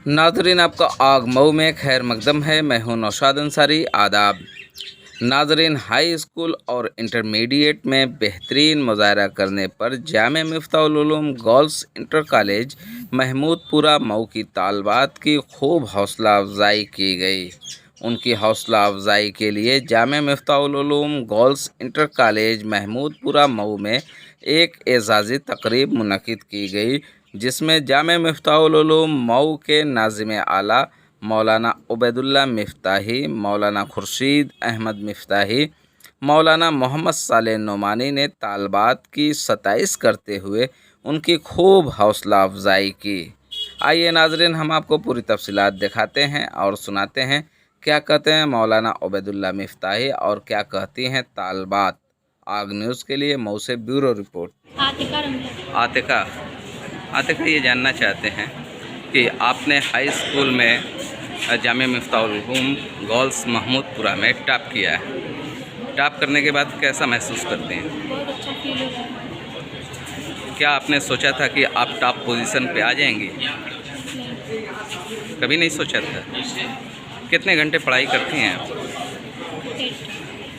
नाजरीन, आपका आग मऊ में खैर मकदम है। मैं हूं नौशाद अंसारी। आदाब नाजरीन, हाई स्कूल और इंटरमीडिएट में बेहतरीन मुजाहरा करने पर Jame Miftahul Uloom girls inter college Mahmoodpura Mau की तालबात की खूब हौसला अफजाई की गई। उनकी हौसला अफजाई के लिए Jame Miftahul Uloom girls inter college Mahmoodpura Mau में एक एजाज़ी तकरीब मुनक़िद की गई, जिसमें जामे मिफ्ताहुल उलूम मऊ के नाज़िम आला मौलाना उबैदुल्लाह मिफ्ताही, मौलाना खुर्शीद अहमद मिफ्ताही, मौलाना मोहम्मद सालेह नोमानी ने तालबात की सताइश करते हुए उनकी खूब हौसला अफजाई की। आइए नाजरीन, हम आपको पूरी तफसीलात दिखाते हैं और सुनाते हैं क्या कहते हैं मौलाना उबैदुल्लाह मिफ्ताही और क्या कहती हैं तालबात। आग न्यूज़ के लिए मऊ से ब्यूरो रिपोर्ट। आतिका आतिका ये जानना चाहते हैं कि आपने हाई स्कूल में जामे मिफ्ताहुल उलूम गर्ल्स महमूदपुरा में टॉप किया है। टॉप करने के बाद कैसा महसूस करते हैं? बहुत अच्छा फील हो रहा है। क्या आपने सोचा था कि आप टॉप पोजीशन पे आ जाएंगी? कभी नहीं सोचा था। कितने घंटे पढ़ाई करती हैं आप?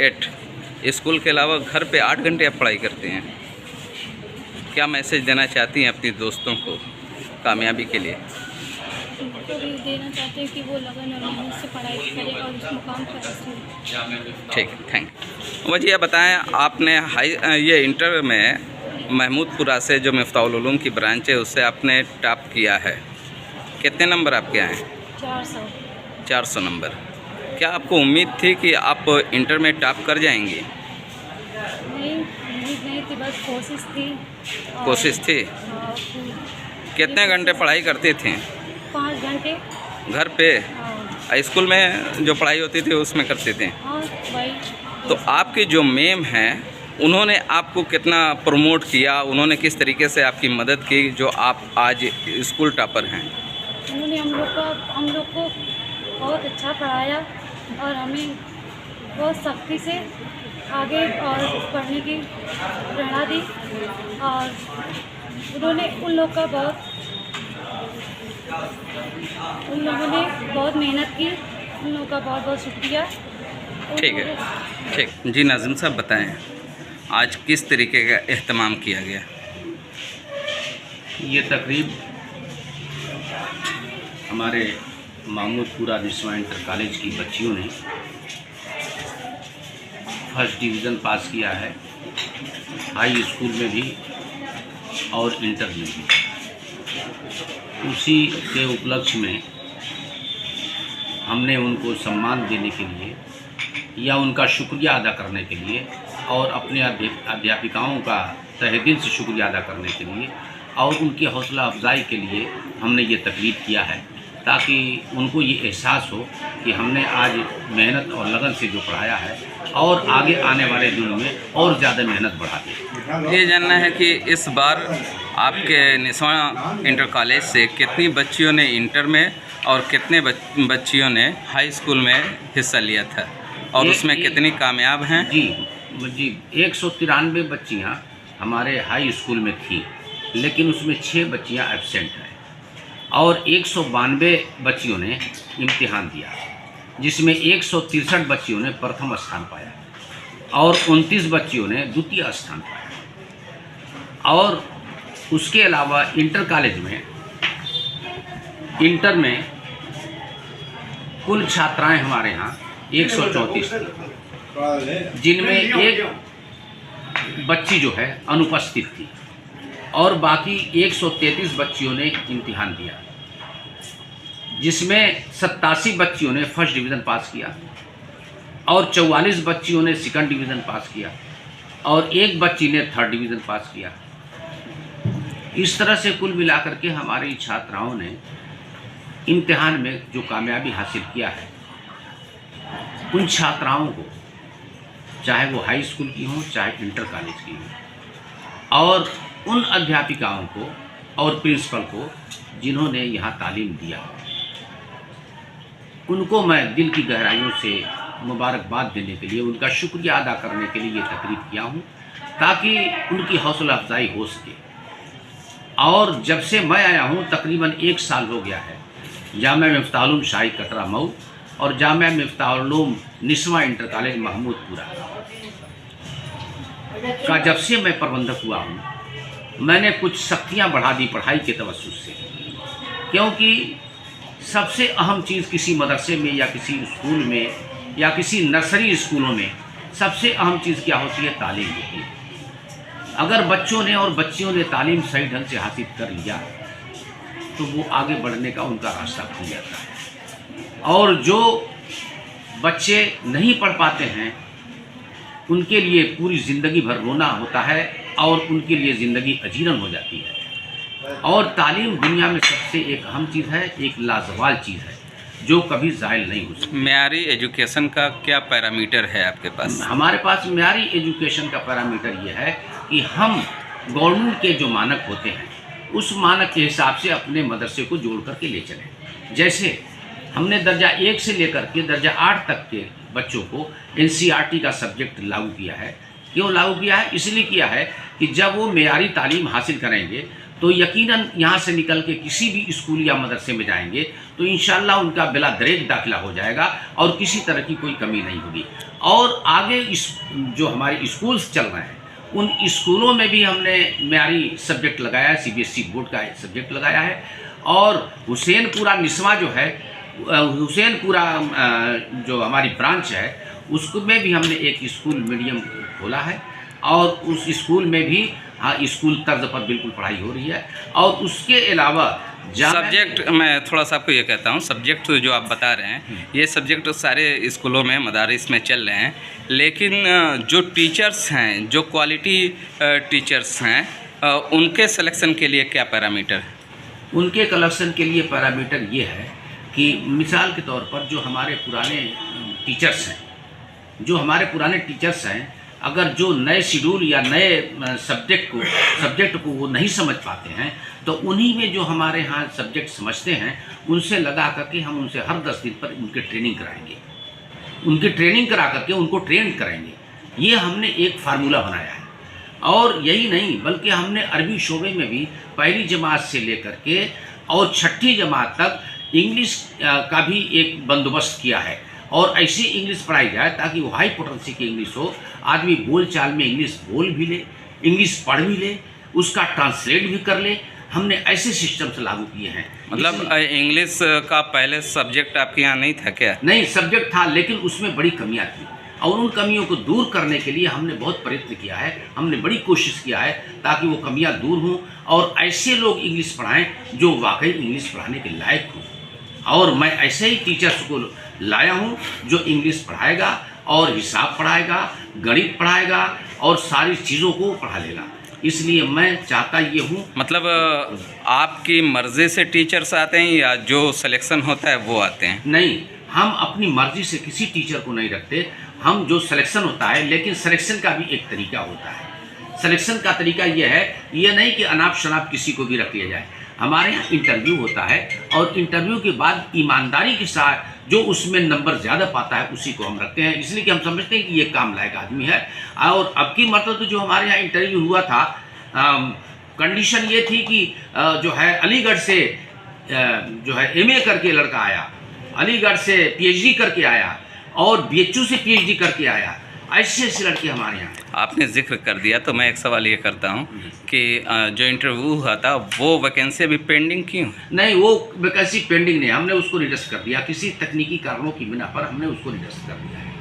8। स्कूल के अलावा घर पे 8 घंटे आप पढ़ाई करते हैं। क्या मैसेज देना चाहती हैं अपनी दोस्तों को कामयाबी के लिए? उनको भी देना चाहते हैं कि वो लगन और मेहनत से पढ़ाई करें और उस मुकाम पर रखें। ठीक, थैंक यू। मुझे ये बताएं, आपने ये इंटर में महमूदपुरा से जो मिफ्ताहुल उलूम की ब्रांच है उससे आपने टॉप किया है। कितने नंबर आपके आए हैं? 400। 400 नंबर। क्या आपको उम्मीद थी कि आप इंटर में टॉप कर जाएंगी? नहीं, उम्मीद नहीं थी, बस कोशिश थी। कोशिश थी। कितने घंटे पढ़ाई करती थी? 5 घंटे। घर पे? हाँ। स्कूल में जो पढ़ाई होती थी उसमें करती थी? हाँ भाई। तो आपकी जो मैम हैं उन्होंने आपको कितना प्रमोट किया, उन्होंने किस तरीके से आपकी मदद की जो आप आज स्कूल टॉपर हैं? उन्होंने हम लोग को बहुत अच्छा पढ़ाया और हमें बहुत सख्ती से आगे और पढ़ने की प्रेरणा दी और उन्होंने उन लोगों ने बहुत मेहनत की। उन लोगों का बहुत बहुत शुक्रिया। ठीक है, ठीक जी। नाज़िम साहब बताएं, आज किस तरीके का एहतमाम किया गया? ये तकरीब हमारे महमूदपुरा निस्वा इंटर कॉलेज की बच्चियों ने फर्स्ट डिवीज़न पास किया है, हाई स्कूल में भी और इंटर में भी। उसी के उपलक्ष्य में हमने उनको सम्मान देने के लिए या उनका शुक्रिया अदा करने के लिए और अपने अध्यापिकाओं का तहे दिल से शुक्रिया अदा करने के लिए और उनकी हौसला अफजाई के लिए हमने ये तकरीब किया है, ताकि उनको ये एहसास हो कि हमने आज मेहनत और लगन से जो पढ़ाया है और आगे आने वाले दिनों में और ज़्यादा मेहनत बढ़ा दें। ये जानना है कि इस बार आपके निस्वा इंटर कॉलेज से कितनी बच्चियों ने इंटर में और कितने बच्चियों ने हाई स्कूल में हिस्सा लिया था और उसमें कितनी कामयाब हैं? जी 193 बच्चियाँ हमारे हाई स्कूल में थी, लेकिन उसमें 6 बच्चियाँ एब्सेंट हैं और 192 बच्चियों ने इम्तिहान दिया, जिसमें 163 बच्चियों ने प्रथम स्थान पाया और 29 बच्चियों ने द्वितीय स्थान पाया। और उसके अलावा इंटर कॉलेज में इंटर में कुल छात्राएं हमारे यहाँ 134 थी, जिनमें एक बच्ची जो है अनुपस्थित थी और बाकी 133 बच्चियों ने इम्तिहान दिया, जिसमें 87 बच्चियों ने फर्स्ट डिवीज़न पास किया और 44 बच्चियों ने सेकंड डिवीज़न पास किया और एक बच्ची ने थर्ड डिवीज़न पास किया। इस तरह से कुल मिलाकर के हमारी छात्राओं ने इम्तिहान में जो कामयाबी हासिल किया है, उन छात्राओं को, चाहे वो हाई स्कूल की हों चाहे इंटर कॉलेज की हों, और उन अध्यापिकाओं को और प्रिंसिपल को जिन्होंने यहाँ तालीम दिया, उनको मैं दिल की गहराइयों से मुबारकबाद देने के लिए, उनका शुक्रिया अदा करने के लिए ये तकरीब किया हूँ, ताकि उनकी हौसला अफजाई हो सके। और जब से मैं आया हूँ तकरीबन 1 साल हो गया है, जामिया मिफ्ताहुल शाही कटरा मऊ और जामिया मिफ्ताहुल निस्वा इंटर कॉलेज महमूदपुरा का जब से मैं प्रबंधक हुआ हूँ, मैंने कुछ सख्तियाँ बढ़ा दी पढ़ाई के तवज्जुह से, क्योंकि सबसे अहम चीज़ किसी मदरसे में या किसी स्कूल में या किसी नर्सरी स्कूलों में सबसे अहम चीज़ क्या होती है? तालीम होती है। अगर बच्चों ने और बच्चियों ने तालीम सही ढंग से हासिल कर लिया तो वो आगे बढ़ने का उनका रास्ता खुल जाता है। और जो बच्चे नहीं पढ़ पाते हैं उनके लिए पूरी ज़िंदगी भर रोना होता है और उनके लिए ज़िंदगी अजीरन हो जाती है। और तालीम दुनिया में सबसे एक अहम चीज़ है, एक लाजवाल चीज़ है जो कभी ज़ायल नहीं हो सकती। मेयारी एजुकेशन का क्या पैरामीटर है आपके पास? हमारे पास मेयारी एजुकेशन का पैरामीटर ये है कि हम गवर्नमेंट के जो मानक होते हैं उस मानक के हिसाब से अपने मदरसे को जोड़ करके ले चलें। जैसे हमने दर्जा 1 से लेकर के दर्जा 8 तक के बच्चों को NCERT का सब्जेक्ट लागू किया है। क्यों लागू किया है? इसलिए किया है कि जब वो मेयारी तालीम हासिल करेंगे तो यकीनन यहाँ से निकल के किसी भी स्कूल या मदरसे में जाएंगे तो इंशाल्लाह उनका बिला दरेक दाखिला हो जाएगा और किसी तरह की कोई कमी नहीं होगी। और आगे इस जो हमारे स्कूल्स चल रहे हैं उन स्कूलों में भी हमने मेयारी सब्जेक्ट लगाया है, CBSE बोर्ड का सब्जेक्ट लगाया है। और हुसैनपुरा निस्वा जो है, हुसैनपुरा जो हमारी ब्रांच है उसमें भी हमने एक स्कूल मीडियम खोला है और उस स्कूल में भी स्कूल तर्ज पर बिल्कुल पढ़ाई हो रही है। और उसके अलावा सब्जेक्ट मैं थोड़ा सा आपको ये कहता हूँ, सब्जेक्ट जो आप बता रहे हैं ये सब्जेक्ट सारे स्कूलों में मदारिस में चल रहे हैं, लेकिन जो टीचर्स हैं, जो क्वालिटी टीचर्स हैं, उनके सिलेक्शन के लिए क्या पैरामीटर है? उनके कलेक्शन के लिए पैरामीटर ये है कि मिसाल के तौर पर जो हमारे पुराने टीचर्स हैं अगर जो नए शेड्यूल या नए सब्जेक्ट को वो नहीं समझ पाते हैं तो उन्हीं में जो हमारे यहाँ सब्जेक्ट समझते हैं उनसे लगा करके हम उनसे हर 10 दिन पर उनके ट्रेनिंग कराएंगे, उनकी ट्रेनिंग करा करके उनको ट्रेन करेंगे। ये हमने एक फार्मूला बनाया है। और यही नहीं बल्कि हमने अरबी शोबे में भी पहली जमात से लेकर के और 6ठी जमात तक इंग्लिश का भी एक बंदोबस्त किया है। और ऐसी इंग्लिश पढ़ाई जाए ताकि वो हाई पोटेंसी की इंग्लिश हो, आदमी बोल चाल में इंग्लिश बोल भी ले, इंग्लिश पढ़ भी ले, उसका ट्रांसलेट भी कर ले। हमने ऐसे सिस्टम से लागू किए हैं। मतलब इंग्लिश का पहले सब्जेक्ट आपके यहाँ नहीं था क्या? नहीं, सब्जेक्ट था लेकिन उसमें बड़ी कमियां थी और उन कमियों को दूर करने के लिए हमने बहुत प्रयत्न किया है, हमने बड़ी कोशिश किया है ताकि वो कमियां दूर हों और ऐसे लोग इंग्लिश पढ़ाएं जो वाकई इंग्लिश पढ़ाने के लायक हों। और मैं ऐसे ही टीचर्स को लाया हूँ जो इंग्लिश पढ़ाएगा और हिसाब पढ़ाएगा, गणित पढ़ाएगा और सारी चीज़ों को पढ़ा लेगा। इसलिए मैं चाहता ये हूँ। मतलब आपकी मर्ज़ी से टीचर्स आते हैं या जो सिलेक्शन होता है वो आते हैं? नहीं, हम अपनी मर्ज़ी से किसी टीचर को नहीं रखते। हम जो सिलेक्शन होता है, लेकिन सिलेक्शन का भी एक तरीका होता है। सिलेक्शन का तरीका ये है, ये नहीं कि अनाप शनाप किसी को भी रख लिया जाए। हमारे यहाँ इंटरव्यू होता है और इंटरव्यू के बाद ईमानदारी के साथ जो उसमें नंबर ज़्यादा पाता है उसी को हम रखते हैं, इसलिए कि हम समझते हैं कि ये काम लायक आदमी है। और अब की मरतबा तो जो हमारे यहाँ इंटरव्यू हुआ था, कंडीशन ये थी कि जो है अलीगढ़ से जो है MA करके लड़का आया, अलीगढ़ से PhD करके आया और BHU से PhD करके आया। ऐसे ऐसे लड़के हमारे यहाँ। आपने जिक्र कर दिया तो मैं एक सवाल ये करता हूँ कि जो इंटरव्यू हुआ था वो वैकेंसी अभी पेंडिंग क्यों है? नहीं, वो वैकेंसी पेंडिंग नहीं, हमने उसको निरस्त कर दिया। किसी तकनीकी कारणों की बिना पर हमने उसको निरस्त कर दिया है।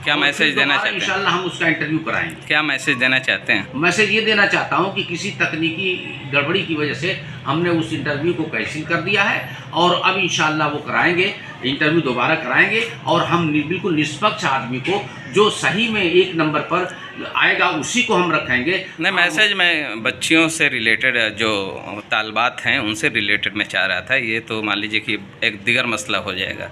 क्या मैसेज देना चाहते हैं? इंशाल्लाह हम उसका इंटरव्यू कराएंगे। क्या मैसेज देना चाहते हैं? मैसेज ये देना चाहता हूँ कि किसी तकनीकी गड़बड़ी की वजह से हमने उस इंटरव्यू को कैंसिल कर दिया है और अब इंशाल्लाह वो कराएंगे, इंटरव्यू दोबारा कराएंगे और हम बिल्कुल निष्पक्ष आदमी को जो सही में 1 नंबर पर आएगा उसी को हम रखेंगे। नहीं, मैसेज मैं बच्चियों से रिलेटेड जो तालबात हैं उनसे रिलेटेड मैं चाह रहा था। ये तो मान लीजिए कि एक दिगर मसला हो जाएगा,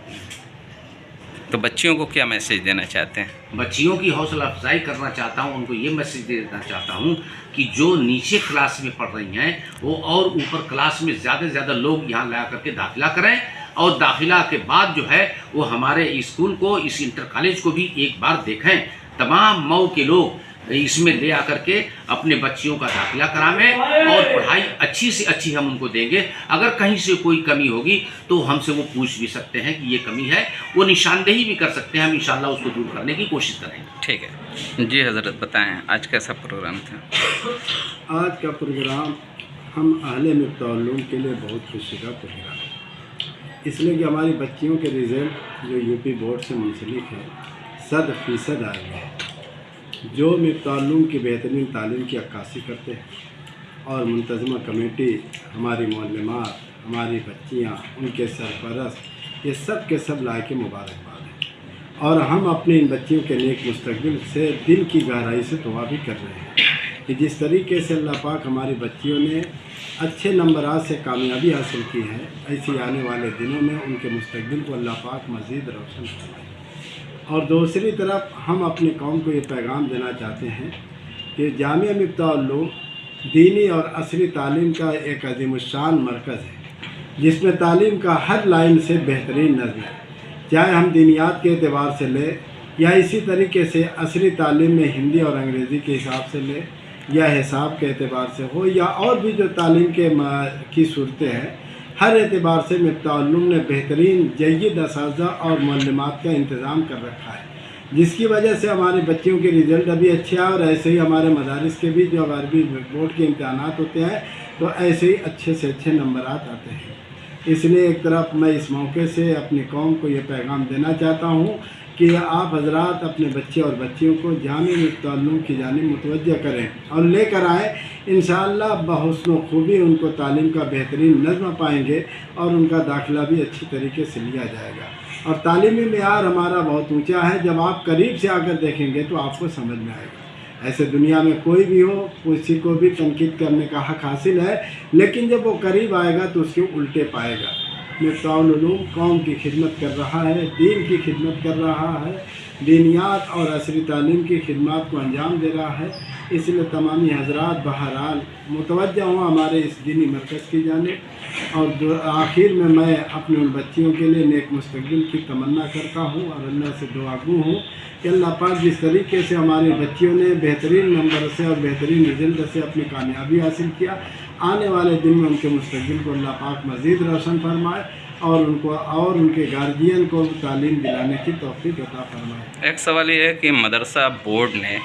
तो बच्चियों को क्या मैसेज देना चाहते हैं? बच्चियों की हौसला अफजाई करना चाहता हूँ, उनको ये मैसेज देना चाहता हूँ कि जो नीचे क्लास में पढ़ रही हैं वो और ऊपर क्लास में ज़्यादा से ज़्यादा लोग यहाँ ला करके दाखिला करें और दाखिला के बाद जो है वो हमारे स्कूल को, इस इंटर कॉलेज को भी एक बार देखें। तमाम मऊ के लोग इसमें ले आकर के अपने बच्चियों का दाखिला करावें और पढ़ाई अच्छी से अच्छी हम उनको देंगे। अगर कहीं से कोई कमी होगी तो हमसे वो पूछ भी सकते हैं कि ये कमी है, वो निशानदेही भी कर सकते हैं, हम इंशाल्लाह उसको दूर करने की कोशिश करेंगे। ठीक है जी हज़रत, बताएं आज कैसा प्रोग्राम था? आज का प्रोग्राम हम अहले मुफ्ताउल के लिए बहुत खुशी का प्रोग्राम है, इसलिए कि हमारी बच्चियों के रिज़ल्ट जो यूपी बोर्ड से मुंसलिक है 100% आए हैं, जो मुफ्ताउल की बेहतरीन तालीम की अक्कासी करते हैं। और मुंतज़मा कमेटी, हमारी मोअल्लिमात, हमारी बच्चियाँ, उनके सरपरस्त, ये सब के सब लायक मुबारकबाद हैं। और हम अपनी इन बच्चियों के नेक मुस्तकबिल से दिल की गहराई से दुआ भी कर रहे हैं कि जिस तरीके से अल्लाह पाक हमारी बच्चियों ने अच्छे नंबरात से कामयाबी हासिल की है, ऐसी आने वाले दिनों में उनके मुस्तकबिल को अल्लाह पाक मज़ीद रोशन फरमाए। और दूसरी तरफ हम अपनी कौम को ये पैगाम देना चाहते हैं कि जामिया मुफ्ताउल दीनी और असरी तालीम का एक अज़ीमुश्शान मरकज़ है, जिसमें तालीम का हर लाइन से बेहतरीन नज़म है, चाहे हम दीनियात के एतबार से ले या इसी तरीके से असरी तालीम में हिंदी और अंग्रेज़ी के हिसाब से ले या हिसाब के एतबार से हो या और भी जो तालीम के की सूरतें हैं, हर एतबार से मुफ्ताउल ने बेहतरीन जय्यद असातिज़ा और मुअल्लिमात का इंतज़ाम कर रखा है, जिसकी वजह से हमारे बच्चियों के रिज़ल्ट अभी अच्छे आए। और ऐसे ही हमारे मदारिस के भी जो अरबी बोर्ड के इम्तहानात होते हैं तो ऐसे ही अच्छे से अच्छे नंबरात आते हैं। इसलिए एक तरफ मैं इस मौके से अपनी कौम को ये पैगाम देना चाहता हूँ कि आप हजरात अपने बच्चे और बच्चियों को जामिया मुफ्ताउल की जानिब मुतवज्जह करें और लेकर आएँ। इंशाअल्लाह बहुस्न खूबी उनको तालीम का बेहतरीन नज़्म पाएंगे और उनका दाखिला भी अच्छी तरीके से लिया जाएगा। और तालीमी मेयार हमारा बहुत ऊंचा है, जब आप करीब से आकर देखेंगे तो आपको समझ में आएगा। ऐसे दुनिया में कोई भी हो, किसी को भी तनकीद करने का हक़ हासिल है, लेकिन जब वो करीब आएगा तो उसके उल्टे पाएगा। मुफ्ताउल उलूम कौम की खिदमत कर रहा है, दीन की खिदमत कर रहा है, दीनियात और असरी तालीम की खिदमत को अंजाम दे रहा है। इसलिए तमामी हजरात बहरहाल मुतवज्जह हों हमारे इस दीनी मरकज़ की जानिब। और आखिर में मैं अपने उन बच्चियों के लिए नेक मुस्तकबिल की तमन्ना करता हूँ और अल्लाह से दुआगू हूँ कि अल्लाह पाक जिस तरीके से हमारी बच्चियों ने बेहतरीन नंबर से और बेहतरीन रिजल्ट से अपनी कामयाबी हासिल किया, आने वाले दिन में उनके मुस्तकबिल को अल्लाह पाक मज़ीद रोशन फरमाए और उनको और उनके गार्जियन को तालीम दिलाने की तौफीक अता फरमाए। एक सवाल ये है कि मदरसा बोर्ड ने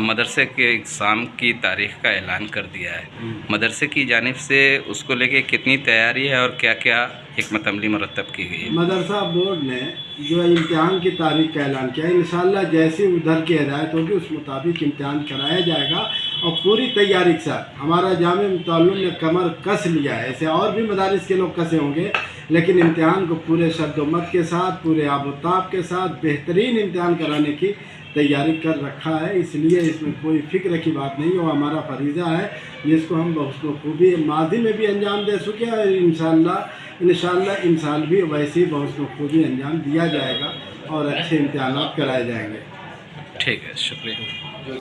मदरसे के एग्ज़ाम की तारीख़ का ऐलान कर दिया है, मदरसे की जानिब से उसको लेके कितनी तैयारी है और क्या क्या हिकमत अमली मुरतब की गई है? मदरसा बोर्ड ने जो इम्तिहान की तारीख का ऐलान किया, इंशाअल्लाह जैसी उधर की हिदायत होगी उस मुताबिक इम्तिहान कराया जाएगा और पूरी तैयारी के साथ। हमारा जामिया मुफ्ताउल ने कमर कस लिया है, ऐसे और भी मदारिस के लोग कसे होंगे, लेकिन इम्तिहान को पूरे शद्दोमत के साथ, पूरे आबोताब के साथ बेहतरीन इम्तिहान कराने की तैयारी कर रखा है। इसलिए इसमें कोई फ़िक्र की बात नहीं, वो हमारा फरीज़ा है जिसको हम बहुत खूबी माजी में भी अंजाम दे चुके हैं। इंशाअल्लाह इन साल भी वैसे ही बहुत खूबी अंजाम दिया जाएगा और अच्छे इम्तिहानात कराए जाएंगे। ठीक है, शुक्रिया।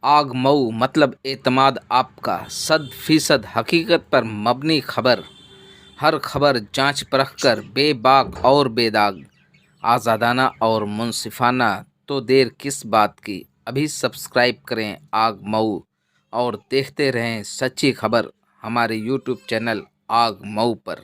आग मऊ मतलब एतमाद आपका 100% हकीकत पर मबनी खबर, हर खबर जांच परख कर बेबाक और बेदाग, आज़ादाना और मुनसिफाना, तो देर किस बात की। अभी सब्सक्राइब करें आग मऊ और देखते रहें सच्ची खबर हमारे YouTube चैनल आग मऊ पर।